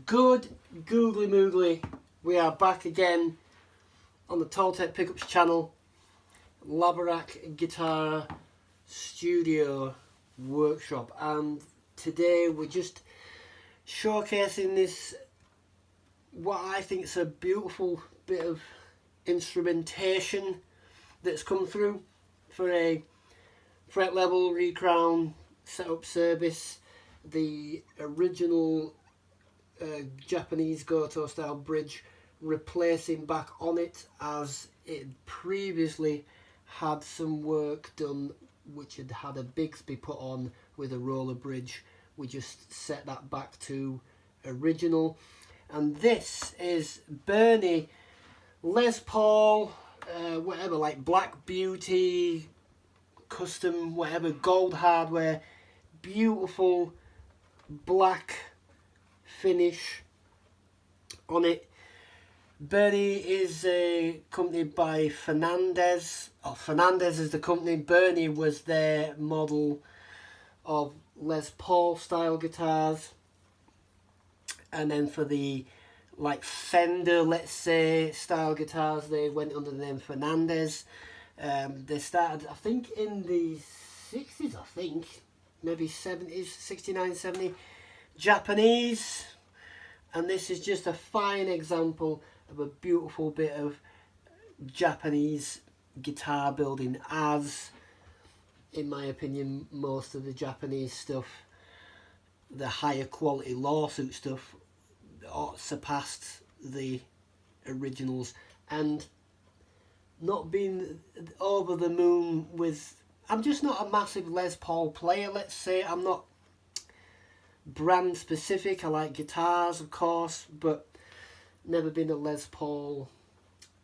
Good googly moogly, we are back again on the Toltec Pickups channel, Labarak Guitar Studio Workshop, and today we're just showcasing this, what I think is a beautiful bit of instrumentation that's come through for a fret level recrown setup service. The original Japanese Goto style bridge replacing back on it, as it previously had some work done which had had a Bigsby put on with a roller bridge. We just set that back to original, and this is Burny Les Paul, whatever, like Black Beauty, custom, whatever, gold hardware, beautiful black finish on it. Burny is accompanied by Fernandes. Fernandes is the company. Burny was their model of Les Paul style guitars, and then for the like Fender, let's say, style guitars, they went under the name Fernandes. They started, I think, in the 60s, I think, maybe 70s, 69, 70. Japanese, and this is just a fine example of a beautiful bit of Japanese guitar building, as in my opinion most of the Japanese stuff, the higher quality lawsuit stuff, surpassed the originals. And not being over the moon with, I'm just not a massive Les Paul player, let's say. I'm not brand specific. I like guitars, of course, but never been a Les Paul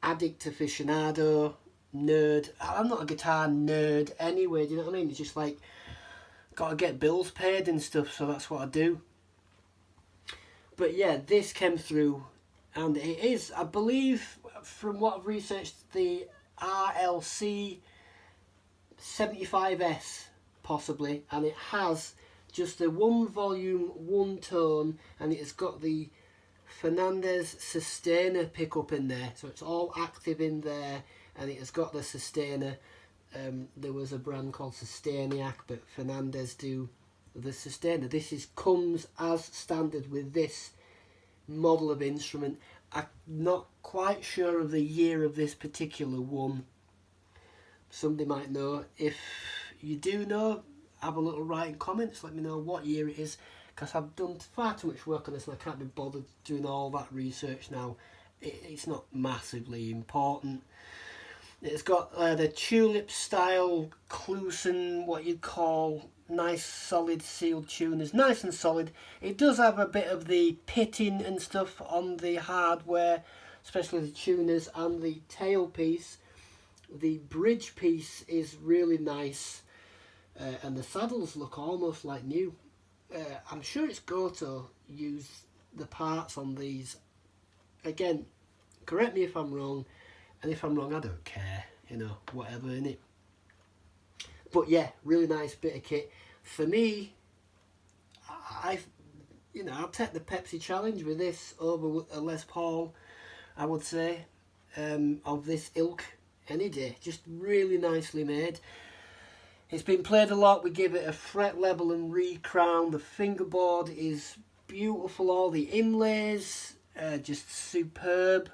addict, aficionado, nerd. I'm not a guitar nerd anyway, do you know what I mean? It's just like, gotta get bills paid and stuff, so that's what I do. But yeah, this came through, and it is, I believe, from what I've researched, the RLC 75S possibly, and it has just the one volume, one tone, and it has got the Fernandes sustainer pickup in there, so it's all active in there, and it has got the sustainer. There was a brand called Sustainiac, but Fernandes do the sustainer. This comes as standard with this model of instrument. I'm not quite sure of the year of this particular one. Somebody might know. If you do know, have a little write in comments, let me know what year it is, because I've done far too much work on this and I can't be bothered doing all that research now. It's not massively important. It's got the tulip style Clusen, what you'd call nice solid sealed tuners, nice and solid. It does have a bit of the pitting and stuff on the hardware, especially the tuners and the tailpiece. The bridge piece is really nice. And the saddles look almost like new. I'm sure it's Goto used the parts on these. Again, correct me if I'm wrong, and if I'm wrong, I don't care, you know, whatever, innit? But yeah, really nice bit of kit. For me, I'll take the Pepsi challenge with this over a Les Paul, I would say, of this ilk any day. Just really nicely made. It's been played a lot. We give it a fret level and recrown. The fingerboard is beautiful. All the inlays, just superb.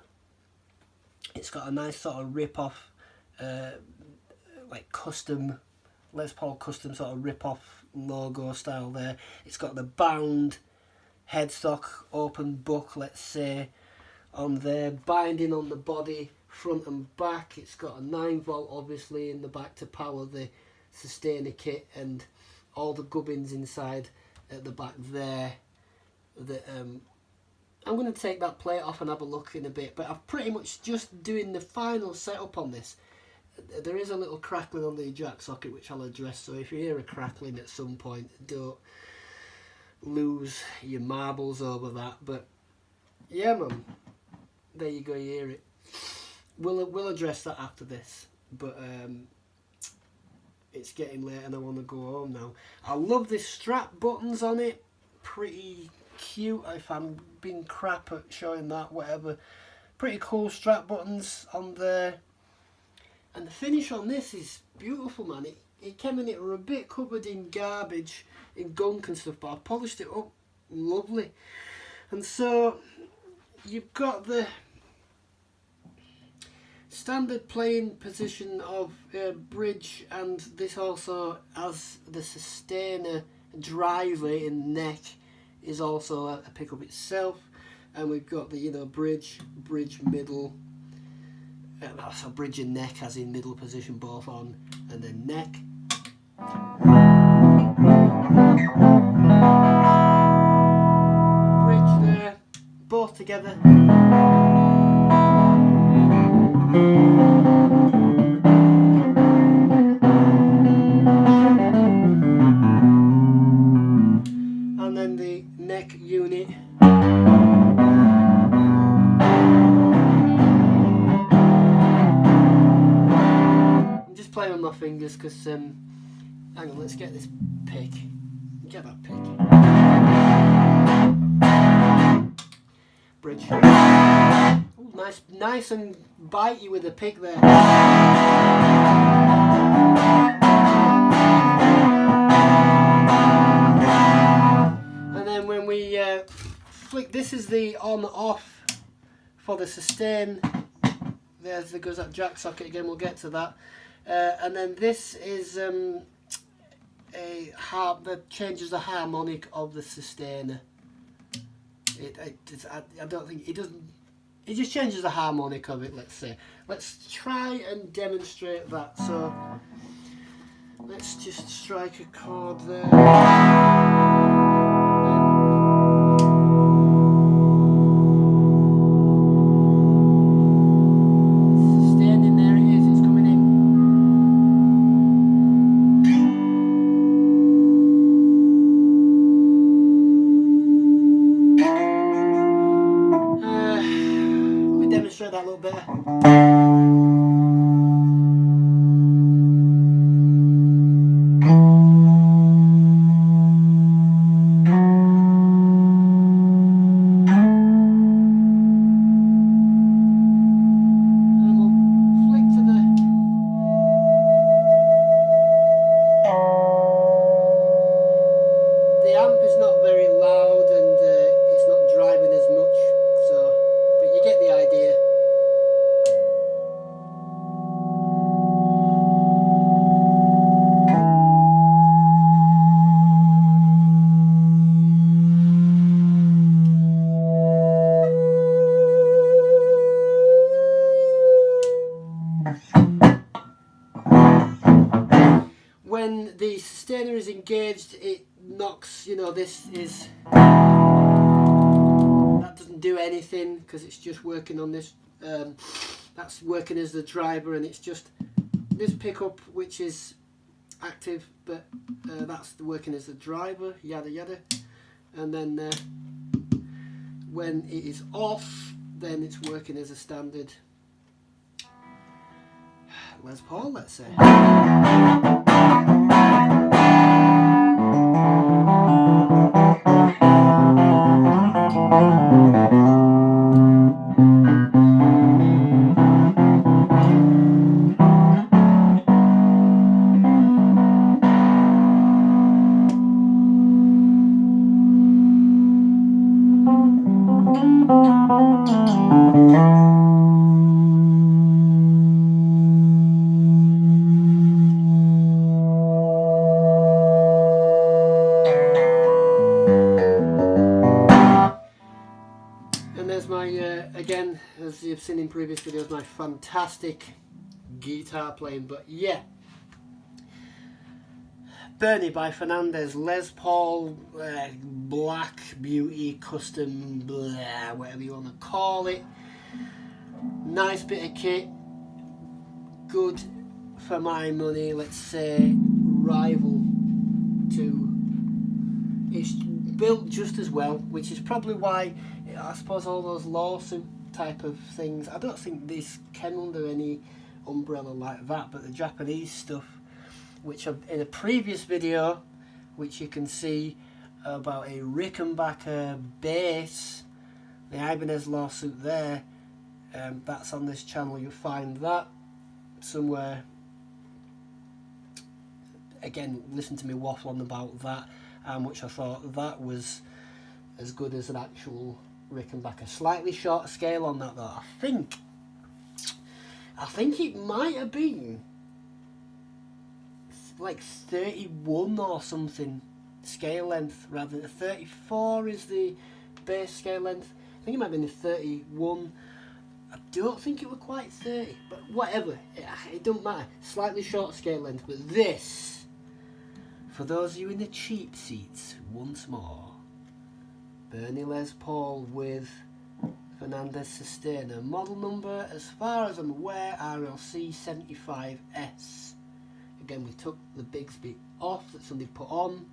It's got a nice sort of rip-off, like custom, Les Paul custom sort of rip-off logo style there. It's got the bound headstock, open book, let's say, on there. Binding on the body, front and back. It's got a 9-volt, obviously, in the back to power the sustainer kit, and all the gubbins inside at the back there. I'm going to take that plate off and have a look in a bit, but I'm pretty much just doing the final setup on this. There is a little crackling on the jack socket which I'll address, so if you hear a crackling at some point, don't lose your marbles over that. But yeah, man, there you go, you hear it. We'll address that after this, but it's getting late and I want to go home now. I love the strap buttons on it, pretty cute if I'm being crap at showing that, whatever. Pretty cool strap buttons on there. And the finish on this is beautiful, man. It came in, it were a bit covered in garbage, in gunk and stuff, but I polished it up lovely. And so you've got the standard playing position of bridge, and this also has the sustainer driver in the neck, is also a pickup itself. And we've got the, you know, bridge, middle, so bridge and neck as in middle position both on, and then neck. Bridge there, both together. And then the neck unit. Playing on my fingers because hang on, let's get this pick. Get that pick. Bridge. Ooh, nice and bitey with the pick there. And then when we flick, this is the on-off for the sustain. There goes that jack socket again. We'll get to that. And then this is a harp that changes the harmonic of the sustainer. I don't think it doesn't. It just changes the harmonic of it. Let's say. Let's try and demonstrate that. So let's just strike a chord there. That a little bit. When the sustainer is engaged, it knocks, you know, this is, that doesn't do anything because it's just working on this, that's working as the driver, and it's just this pickup which is active, but that's working as the driver, yada yada. And then when it is off, then it's working as a standard Les Paul, let's say. And there's my, again, as you've seen in previous videos, my fantastic guitar playing. But yeah, Burny by Fernandes, Les Paul, Black Beauty Custom, blah, whatever you want to call it. Nice bit of kit, good for my money, let's say, rival to, it's built just as well, which is probably why, I suppose, all those lawsuit type of things, I don't think this came under any umbrella like that, but the Japanese stuff, which I've, in a previous video, which you can see, about a Rickenbacker bass, the Ibanez lawsuit there. That's on this channel. You'll find that somewhere. Again, listen to me waffle on about that, which I thought that was as good as an actual Rickenbacker. Slightly shorter scale on that though. I think it might have been like 31 or something scale length, rather than 34 is the bass scale length. I think it might have been the 31. I don't think it was quite 30, but whatever, it don't matter. Slightly short scale length, but this, for those of you in the cheap seats, once more, Burny Les Paul with Fernandes sustainer, model number, as far as I'm aware, RLC 75S. Again, we took the Bigsby off that somebody put on,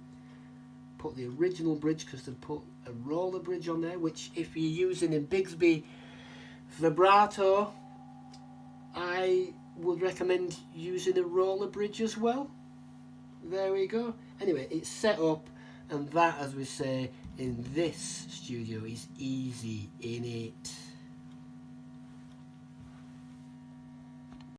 put the original bridge because they put a roller bridge on there, which if you're using a Bigsby vibrato, I would recommend using a roller bridge as well. There we go. Anyway, it's set up, and that, as we say in this studio, is easy in it.